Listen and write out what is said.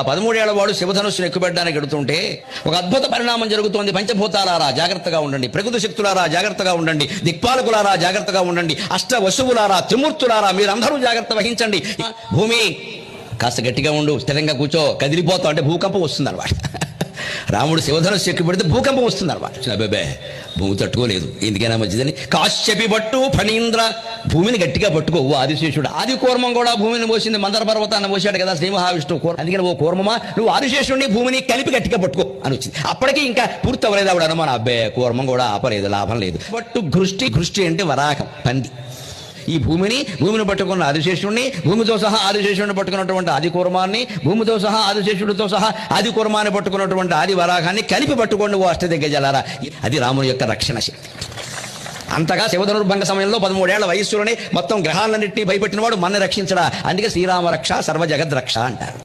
ఆ 13 ఏళ్ల వాడు శివధనుస్సును ఎక్కుపెట్టడానికి ఎడుతుంటే ఒక అద్భుత పరిణామం జరుగుతోంది. పంచభూతాలారా జాగ్రత్తగా ఉండండి, ప్రకృతి శక్తులారా జాగ్రత్తగా ఉండండి, దిక్పాలకులారా జాగ్రత్తగా ఉండండి, అష్ట వశువులారా త్రిమూర్తులారా మీరందరూ జాగ్రత్త వహించండి. భూమి కాస్త గట్టిగా ఉండు, స్థిరంగా కూర్చో, కదిలిపోతావు అంటే భూకంపం వస్తుంది అన్నమాట. రాముడు శివధనుస్సు ఎక్కువ పెడితే భూకంపం వస్తుంది అన్నమాట. అబ్బే భూమి తట్టుకోలేదు, ఎందుకైనా మంచిదని కాశ్యపి పట్టు ఫణీంద్ర, భూమిని గట్టిగా పట్టుకోవు ఆదిశేషుడు. ఆది కూర్మం కూడా భూమిని మోసింది, మందర పర్వతాన్ని మోసాడు కదా శ్రీ మహావిష్ణువు. అందుకని ఓ కూర్మమా నువ్వు ఆదిశేషుడిని భూమిని కలిపి గట్టిగా పట్టుకో అని వచ్చింది. అప్పటికీ ఇంకా పూర్తి అవ్వలేదు ఆవిడ అనుమానం. అబ్బే కూర్మం కూడా ఆపలేదు, లాభం లేదు. పట్టు ఘృష్టి అంటే వరాహం, పంది. ఈ భూమిని పట్టుకున్న ఆదిశేషుడిని, భూమితో సహా ఆదిశేషుడిని పట్టుకున్నటువంటి ఆది కూర్మాన్ని, భూమితో సహా ఆదిశేషుడితో సహా ఆది కూర్మాన్ని పట్టుకున్నటువంటి ఆది వరాహాన్ని కలిపి పట్టుకోండి ఓ అష్టదిగ్గజాలారా. అది రాముని యొక్క రక్షణ శక్తి. అంతగా శివధనుర్భంగ సమయంలో 13 ఏళ్ల వయస్సులోనే మొత్తం గ్రహాలన్నింటినీ భయపెట్టినవాడు మన రక్షించడా. అందుకే శ్రీరామ రక్ష సర్వ జగద్ రక్ష అంటారు.